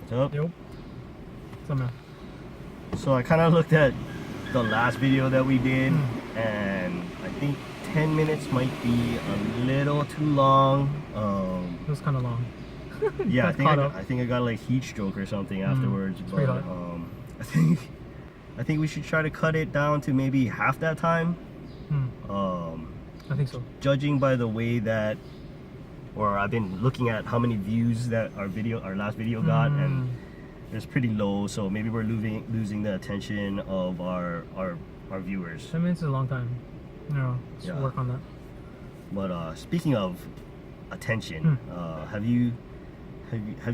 What's up? Yep. So, man. So I kind of looked at the last video that we did, and I think 10 minutes might be a little too long. It was kind of long. Yeah, Got I think I got like heat stroke or something afterwards. It's But pretty I think we should try to cut it down to maybe half that time. I think so. Judging by the way that, or I've been looking at how many views that our last video got, and it's pretty low. So maybe we're losing the attention of our viewers. 10 minutes is a long time. No, let's work on that. But speaking of attention, have you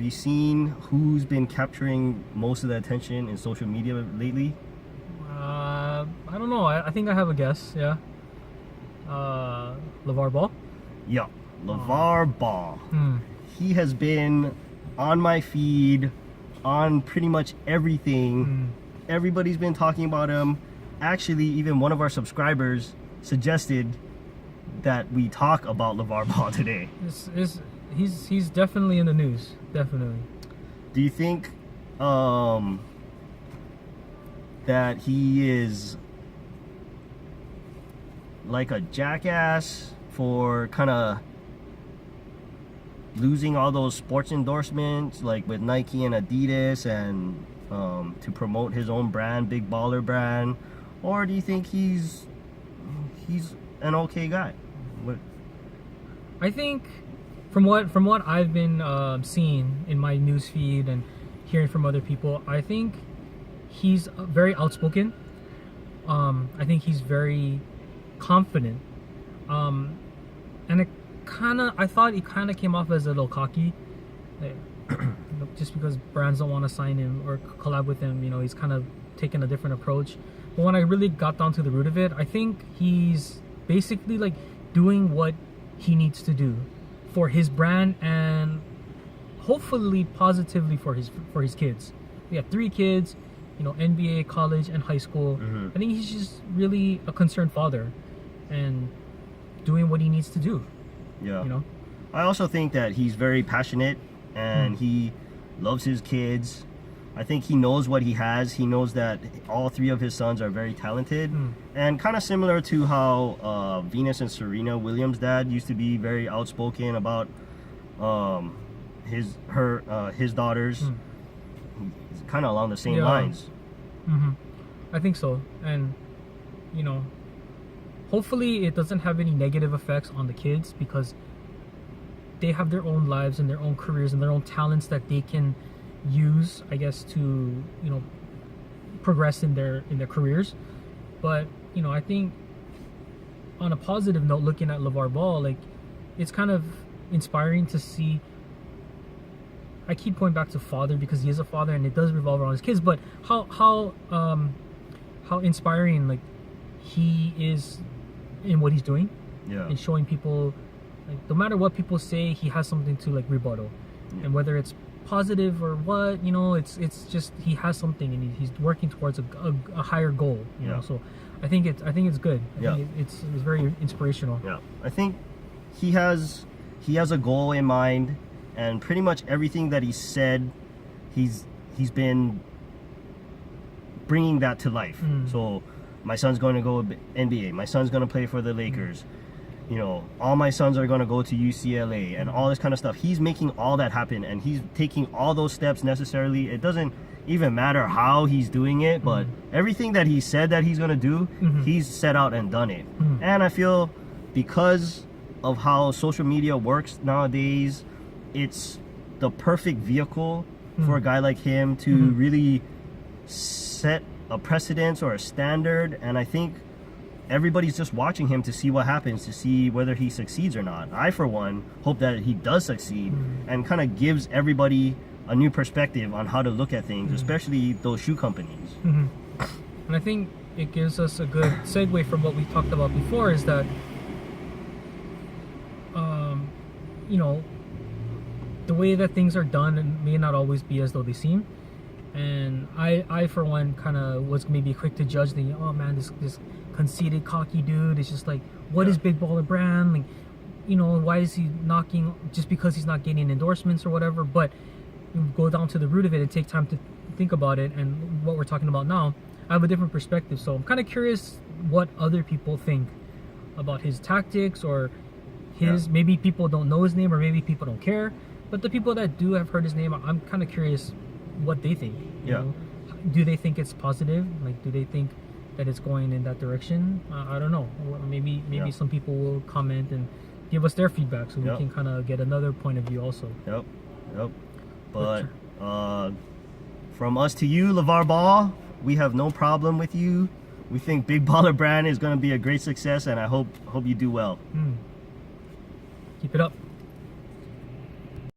seen who's been capturing most of the attention in social media lately? I don't know. I think I have a guess. Yeah. Lavar Ball. Yeah, Lavar Ball. He has been on my feed on pretty much everything. Everybody's been talking about him. Actually, even one of our subscribers suggested that we talk about Lavar Ball today. He's definitely in the news. Definitely. Do you think that he is like a jackass for kind of losing all those sports endorsements, like with Nike and Adidas, and to promote his own brand, Big Baller brand? Or do you think he's an okay guy? What? I think from what I've been seeing in my news feed and hearing from other people, I think he's very outspoken. I think he's very confident, and I thought he kind of came off as a little cocky, like, just because brands don't want to sign him or collab with him. He's kind of taken a different approach. But when I really got down to the root of it, I think he's basically like doing what he needs to do for his brand, and hopefully positively for his kids. We have 3 kids, NBA, college, and high school. I think he's just really a concerned father and doing what he needs to do. Yeah. I also think that he's very passionate, and he loves his kids. I think he knows what he has. He knows that all 3 of his sons are very talented, and kind of similar to how Venus and Serena Williams' dad used to be very outspoken about his daughters. It's kind of along the same lines. I think so, and hopefully it doesn't have any negative effects on the kids, because they have their own lives and their own careers and their own talents that they can use, I guess, to progress in their careers. But I think on a positive note, looking at Lavar Ball, like, it's kind of inspiring to see. I keep going back to father because he is a father and it does revolve around his kids, but how inspiring, like, he is in what he's doing, and showing people, like, no matter what people say, he has something to, like, rebuttal, and whether it's positive or what, it's just he has something, and he's working towards a higher goal. So I think it's good. I think it's very inspirational. I think he has a goal in mind, and pretty much everything that he said, he's been bringing that to life. So my son's going to go NBA, my son's going to play for the Lakers, all my sons are going to go to UCLA, and all this kind of stuff. He's making all that happen, and he's taking all those steps necessarily. It doesn't even matter how he's doing it, but everything that he said that he's going to do, he's set out and done it. And I feel because of how social media works nowadays, it's the perfect vehicle for a guy like him to really set a precedence or a standard. And I think everybody's just watching him to see what happens, to see whether he succeeds or not. I, for one, hope that he does succeed, and kind of gives everybody a new perspective on how to look at things, especially those shoe companies. And I think it gives us a good segue from what we talked about before, is that the way that things are done may not always be as though they seem. And I for one, kind of was maybe quick to judge, thinking, oh man, this conceited, cocky dude is just like, what is Big Baller brand? Like, why is he knocking just because he's not getting endorsements or whatever? But go down to the root of it and take time to think about it and what we're talking about now, I have a different perspective. So I'm kind of curious what other people think about his tactics, or his maybe people don't know his name, or maybe people don't care. But the people that do have heard his name, I'm kind of curious what they think. You know? Do they think it's positive? Like, do they think that it's going in that direction? I don't know. Or maybe some people will comment and give us their feedback, so we can kind of get another point of view also. But from us to you, Lavar Ball, we have no problem with you. We think Big Baller Brand is going to be a great success, and I hope you do well. Keep it up.